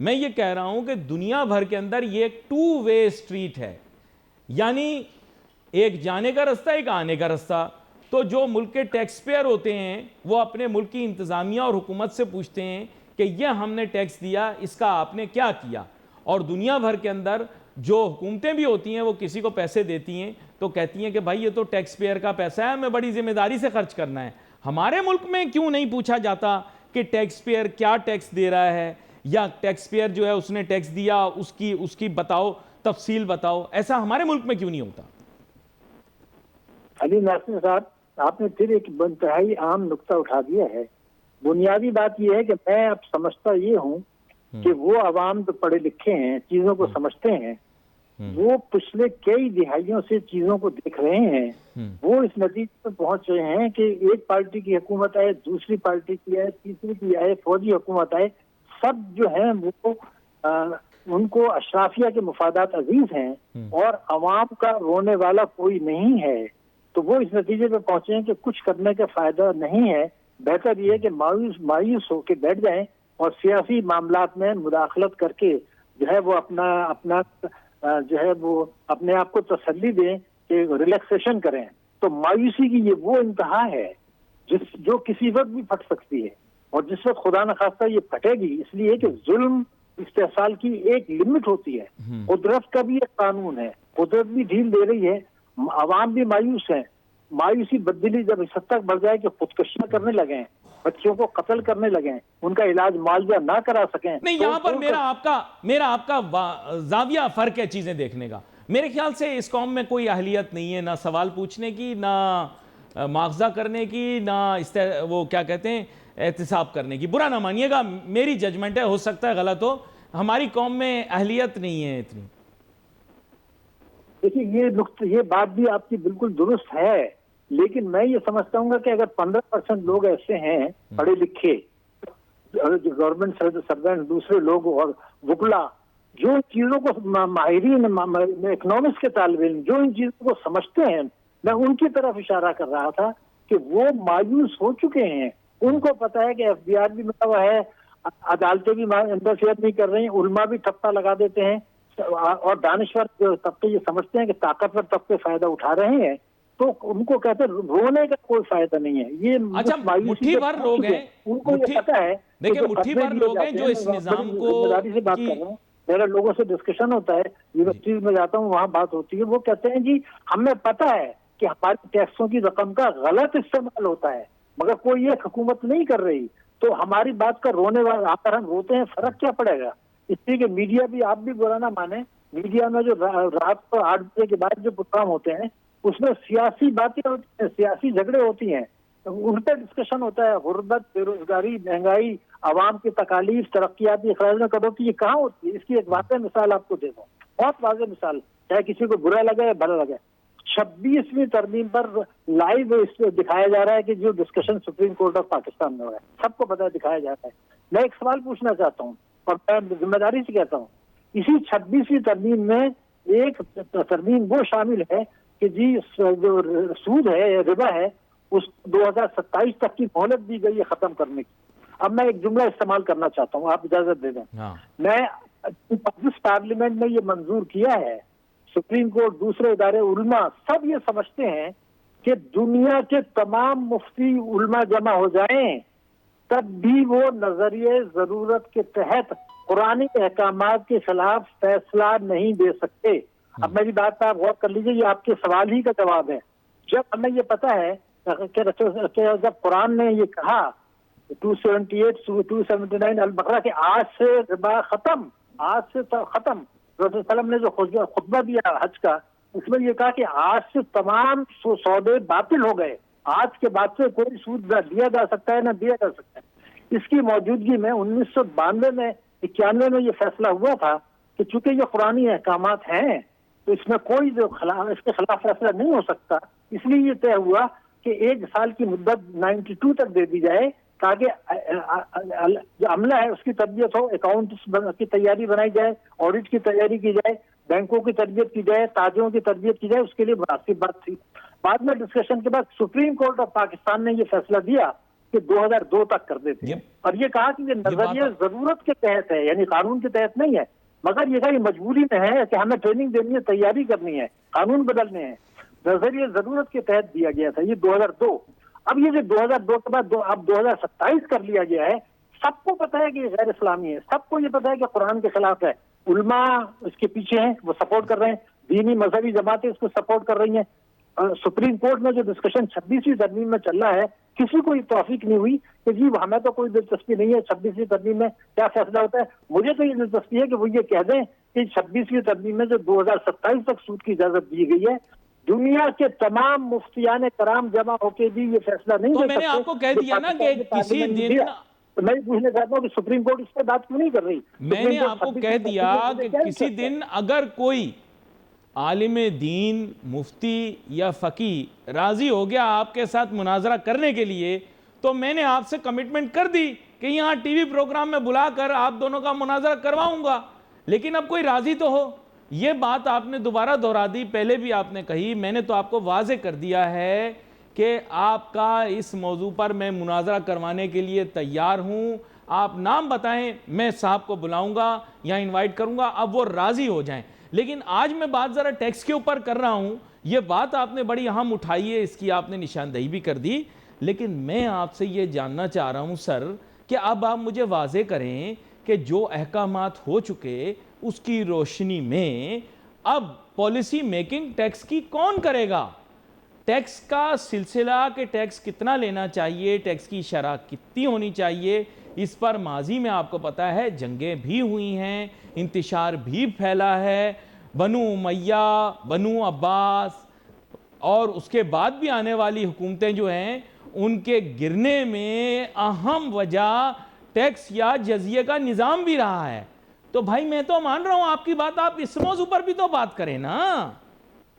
میں یہ کہہ رہا ہوں کہ دنیا بھر کے اندر یہ ایک ٹو وے اسٹریٹ ہے، یعنی ایک جانے کا رستہ ایک آنے کا رستہ. تو جو ملک کے ٹیکس پیئر ہوتے ہیں وہ اپنے ملک کی انتظامیہ اور حکومت سے پوچھتے ہیں کہ یہ ہم نے ٹیکس دیا، اس کا آپ نے کیا کیا. اور دنیا بھر کے اندر جو حکومتیں بھی ہوتی ہیں وہ کسی کو پیسے دیتی ہیں تو کہتی ہیں کہ بھائی یہ تو ٹیکس پیئر کا پیسہ ہے، ہمیں بڑی ذمہ داری سے خرچ کرنا ہے. ہمارے ملک میں کیوں نہیں پوچھا جاتا کہ ٹیکس پیئر کیا ٹیکس دے رہا ہے، یا ٹیکس پیئر جو ہے اس نے ٹیکس دیا اس کی بتاؤ، تفصیل بتاؤ. ایسا ہمارے ملک میں کیوں نہیں ہوتا؟ علی ناصر صاحب، آپ نے پھر ایک انتہائی عام نقطہ اٹھا دیا ہے. بنیادی بات یہ ہے کہ میں اب سمجھتا یہ ہوں کہ وہ عوام جو پڑھے لکھے ہیں، چیزوں کو سمجھتے ہیں، وہ پچھلے کئی دہائیوں سے چیزوں کو دیکھ رہے ہیں. وہ اس نتیجے پر پہنچ رہے ہیں کہ ایک پارٹی کی حکومت آئے، دوسری پارٹی کی آئے، تیسری کی آئے، فوجی حکومت آئے، سب جو ہیں وہ ان کو اشرافیہ کے مفادات عزیز ہیں اور عوام کا رونے والا کوئی نہیں ہے. تو وہ اس نتیجے پہ پہنچے ہیں کہ کچھ کرنے کا فائدہ نہیں ہے. بہتر یہ ہے کہ مایوس ہو کے بیٹھ جائیں اور سیاسی معاملات میں مداخلت کر کے جو ہے وہ اپنا جو ہے وہ اپنے آپ کو تسلی دیں کہ ریلیکسیشن کریں. تو مایوسی کی یہ وہ انتہا ہے جو کسی وقت بھی پھٹ سکتی ہے، اور جس وقت خدا نخواستہ یہ پھٹے گی، اس لیے کہ ظلم استحصال کی ایک لمٹ ہوتی ہے. قدرت کا بھی ایک قانون ہے، قدرت بھی ڈھیل دے رہی ہے، عوام بھی مایوس ہیں. مایوسی بدلی جب اس حد تک بڑھ جائے کہ خودکشیاں کرنے لگیں، بچوں کو قتل کرنے لگیں، ان کا علاج معالجہ نہ کرا سکیں. نہیں، یہاں پر میرا آپ کا زاویہ فرق ہے چیزیں دیکھنے کا. میرے خیال سے اس قوم میں کوئی اہلیت نہیں ہے، نہ سوال پوچھنے کی، نہ مواخذہ کرنے کی، نہ وہ کیا کہتے ہیں احتساب کرنے کی. برا نہ مانیے گا، میری ججمنٹ ہے، ہو سکتا ہے غلط ہو. ہماری قوم میں اہلیت نہیں ہے اتنی. دیکھیے یہ بات بھی آپ کی بالکل درست ہے، لیکن میں یہ سمجھتا ہوں گا کہ اگر 15% لوگ ایسے ہیں پڑھے لکھے، گورنمنٹ سروینٹ، دوسرے لوگ اور وکلا، جو ان چیزوں کو ماہرین اکنامکس کے طالب علم جو ان چیزوں کو سمجھتے ہیں، میں ان کی طرف اشارہ کر رہا تھا کہ وہ مایوس ہو چکے ہیں. ان کو پتا ہے کہ ایف بی آر بھی ملا ہوا ہے، عدالتیں بھی انٹرفیئر نہیں کر رہی ہیں، علماء بھی ٹھپا لگا دیتے ہیں، اور دانشور طبقے یہ سمجھتے ہیں کہ طاقتور طبقے فائدہ اٹھا رہے ہیں. تو ان کو کہتے ہیں رونے کا کوئی فائدہ نہیں ہے. یہ مٹھی بھر لوگ ہیں، ان کو یہ پتا ہے، دیکھیں مٹھی بھر لوگ ہیں جو اس نظام کو ذمہ داری سے بات کر رہا ہوں. میرا لوگوں سے ڈسکشن ہوتا ہے، یونیورسٹیز میں جاتا ہوں، وہاں بات ہوتی ہے. وہ کہتے ہیں جی ہمیں پتا ہے کہ ہماری ٹیکسوں کی رقم کا غلط استعمال ہوتا ہے، مگر کوئی یہ حکومت نہیں کر رہی. تو ہماری بات کا رونے والا، اگر ہم روتے ہیں فرق کیا پڑے گا؟ اس لیے کہ میڈیا بھی، آپ بھی برا نہ مانیں، میڈیا میں جو رات کو 8 بجے کے بعد جو پروگرام ہوتے ہیں اس میں سیاسی باتیں ہوتی ہیں، سیاسی جھگڑے ہوتی ہیں، ان پہ ڈسکشن ہوتا ہے. غربت، بے روزگاری، مہنگائی، عوام کی تکالیف، ترقیاتی اخراج میں کٹوتی، یہ کہاں ہوتی ہے؟ اس کی ایک واضح مثال آپ کو دے دوں، بہت واضح مثال، چاہے کسی کو برا لگے یا بھلا لگے. 26ویں ترمیم پر لائیو اس پہ دکھایا جا رہا ہے کہ جو discussion supreme court of Pakistan میں ہوا ہے، سب کو پتہ دکھایا جا رہا ہے. میں ایک سوال پوچھنا چاہتا ہوں اور میں ذمہ داری سے کہتا ہوں، اسی 26ویں ترمیم میں ایک ترمیم وہ شامل ہے کہ جی جو سود ہے، ربا ہے، اس 2027 تک کی مہلت دی گئی ہے ختم کرنے کی. اب میں ایک جملہ استعمال کرنا چاہتا ہوں، آپ اجازت دے دیں. میں جس پارلیمنٹ نے یہ منظور کیا ہے، سپریم کورٹ، دوسرے ادارے، علماء سب یہ سمجھتے ہیں کہ دنیا کے تمام مفتی علماء جمع ہو جائیں تب بھی وہ نظریے ضرورت کے تحت قرآنی احکامات کے خلاف فیصلہ نہیں دے سکتے. اب میری بات پر آپ غور کر لیجیے، یہ آپ کے سوال ہی کا جواب ہے. جب ہمیں یہ پتا ہے کہ جب قرآن نے یہ کہا 278 279 البقرہ کہ آج سے ربا ختم، آج سے ختم، رسول صلی اللہ علیہ وسلم نے جو خطبہ دیا حج کا، اس میں یہ کہا کہ آج سے تمام سودے باطل ہو گئے، آج کے بعد سے کوئی سود نہ دیا جا سکتا ہے نہ دیا جا سکتا ہے. اس کی موجودگی میں 1992 میں 91 میں یہ فیصلہ ہوا تھا کہ چونکہ یہ قرآنی احکامات ہیں تو اس میں کوئی جو اس کے خلاف فیصلہ نہیں ہو سکتا. اس لیے یہ طے ہوا کہ 1 سال کی مدت 92 تک دے دی جائے تاکہ جو عملہ ہے اس کی تربیت ہو، اکاؤنٹس کی تیاری بنائی جائے، آڈٹ کی تیاری کی جائے، بینکوں کی تربیت کی جائے، تاجروں کی تربیت کی جائے. اس کے لیے مناسب بات تھی. بعد میں ڈسکشن کے بعد سپریم کورٹ آف پاکستان نے یہ فیصلہ دیا کہ 2002 تک کر دیتے ہیں، اور یہ کہا کہ یہ نظریہ ضرورت کے تحت ہے، یعنی قانون کے تحت نہیں ہے، مگر یہ کہا یہ مجبوری میں ہے کہ ہمیں ٹریننگ دینی ہے، تیاری کرنی ہے، قانون بدلنے ہیں، نظریہ ضرورت کے تحت دیا گیا تھا، یہ 2002۔ اب یہ جو 2002 کے بعد اب 2027 کر لیا گیا ہے، سب کو پتا ہے کہ یہ غیر اسلامی ہے، سب کو یہ پتا ہے کہ قرآن کے خلاف ہے، علماء اس کے پیچھے ہیں، وہ سپورٹ کر رہے ہیں، دینی مذہبی جماعتیں اس کو سپورٹ کر رہی ہیں، سپریم کورٹ میں جو ڈسکشن 26ویں ترمیم میں چل رہا ہے، کسی کو یہ توفیق نہیں ہوئی کہ جی ہمیں تو کوئی دلچسپی نہیں ہے 26ویں ترمیم میں کیا فیصلہ ہوتا ہے، مجھے تو یہ دلچسپی ہے کہ وہ یہ کہہ دیں کہ 26ویں ترمیم میں جو 2027 تک سود کی اجازت دی گئی ہے، دنیا کے تمام مفتیان کرام جمع ہو کے بھی یہ فیصلہ نہیں تو دے میں نے سکتے۔ آپ کو کہہ دیا نا کہ کسی دن، میں پوچھنا چاہتا ہوں کہ سپریم کورٹ اس پہ بات کیوں نہیں کر رہی؟ میں نے آپ کو کہہ دیا کہ کسی دن اگر کوئی عالم دین، مفتی یا فقیہ راضی ہو گیا آپ کے ساتھ مناظرہ کرنے کے لیے، تو میں نے آپ سے کمٹمنٹ کر دی کہ یہاں ٹی وی پروگرام میں بلا کر آپ دونوں کا مناظرہ کرواؤں گا، لیکن اب کوئی راضی تو ہو۔ یہ بات آپ نے دوبارہ دہرا دی، پہلے بھی آپ نے کہی، میں نے تو آپ کو واضح کر دیا ہے کہ آپ کا اس موضوع پر میں مناظرہ کروانے کے لیے تیار ہوں، آپ نام بتائیں، میں صاحب کو بلاؤں گا یا انوائٹ کروں گا، اب وہ راضی ہو جائیں۔ لیکن آج میں بات ذرا ٹیکس کے اوپر کر رہا ہوں، یہ بات آپ نے بڑی اہم اٹھائی ہے، اس کی آپ نے نشاندہی بھی کر دی، لیکن میں آپ سے یہ جاننا چاہ رہا ہوں سر کہ اب آپ مجھے واضح کریں کہ جو احکامات ہو چکے اس کی روشنی میں اب پالیسی میکنگ ٹیکس کی کون کرے گا؟ ٹیکس کا سلسلہ کہ ٹیکس کتنا لینا چاہیے، ٹیکس کی شرح کتنی ہونی چاہیے، اس پر ماضی میں آپ کو پتہ ہے جنگیں بھی ہوئی ہیں، انتشار بھی پھیلا ہے، بنو امیہ، بنو عباس اور اس کے بعد بھی آنے والی حکومتیں جو ہیں ان کے گرنے میں اہم وجہ ٹیکس یا جزیے کا نظام بھی رہا ہے۔ تو بھائی میں تو مان رہا ہوں آپ کی بات، آپ اس موضوع پر بھی تو بات کریں نا۔